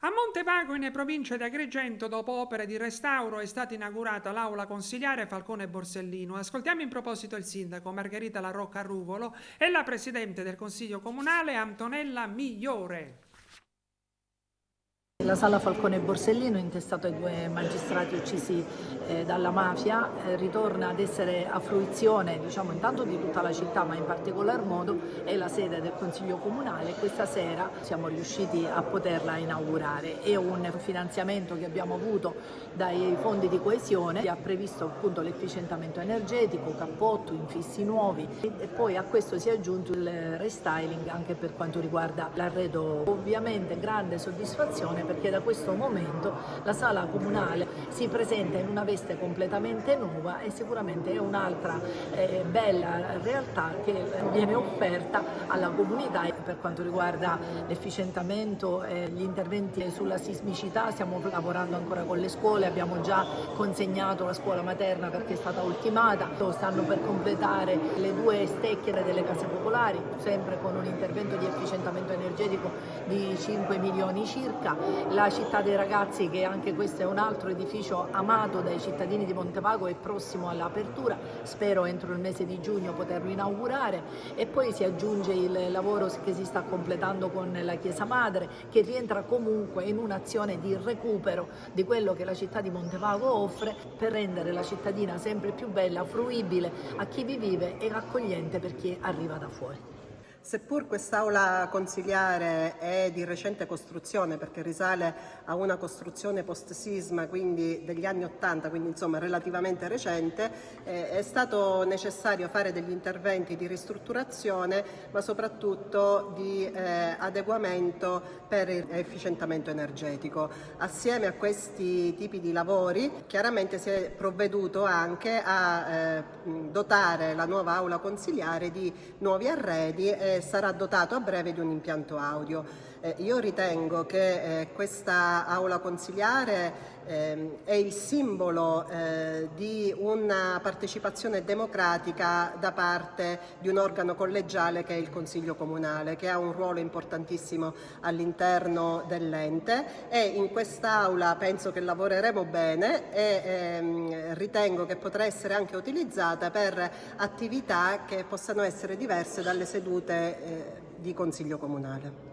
A Montevago, in provincia di Agrigento, dopo opere di restauro, è stata inaugurata l'aula consiliare Falcone Borsellino. Ascoltiamo in proposito il sindaco Margherita La Rocca Ruvolo e la presidente del Consiglio Comunale Antonella Migliore. La sala Falcone Borsellino, intestato ai due magistrati uccisi dalla mafia, ritorna ad essere a fruizione, diciamo, intanto di tutta la città, ma in particolar modo è la sede del Consiglio Comunale. Questa sera siamo riusciti a poterla inaugurare. È un finanziamento che abbiamo avuto dai fondi di coesione che ha previsto appunto l'efficientamento energetico, cappotto, infissi nuovi e poi a questo si è aggiunto il restyling anche per quanto riguarda l'arredo. Ovviamente grande soddisfazione perché da questo momento la sala comunale si presenta in una veste completamente nuova e sicuramente è un'altra bella realtà che viene offerta alla comunità. Per quanto riguarda l'efficientamento e gli interventi sulla sismicità stiamo lavorando ancora con le scuole, abbiamo già consegnato la scuola materna perché è stata ultimata, stanno per completare le due stecche delle case popolari, sempre con un intervento di efficientamento energetico di 5 milioni circa. La città dei ragazzi, che anche questo è un altro edificio amato dai cittadini di Montevago, è prossimo all'apertura, spero entro il mese di giugno poterlo inaugurare, e poi si aggiunge il lavoro che si sta completando con la Chiesa Madre, che rientra comunque in un'azione di recupero di quello che la città di Montevago offre per rendere la cittadina sempre più bella, fruibile a chi vi vive e accogliente per chi arriva da fuori. Seppur quest'aula consiliare è di recente costruzione, perché risale a una costruzione post-sisma, quindi degli anni '80, quindi insomma relativamente recente, è stato necessario fare degli interventi di ristrutturazione, ma soprattutto di adeguamento per il efficientamento energetico. Assieme a questi tipi di lavori, chiaramente si è provveduto anche a dotare la nuova aula consiliare di nuovi arredi e sarà dotato a breve di un impianto audio. Io ritengo che questa aula consiliare è il simbolo di una partecipazione democratica da parte di un organo collegiale che è il Consiglio Comunale, che ha un ruolo importantissimo all'interno dell'ente, e in quest'aula penso che lavoreremo bene e ritengo che potrà essere anche utilizzata per attività che possano essere diverse dalle sedute di Consiglio Comunale.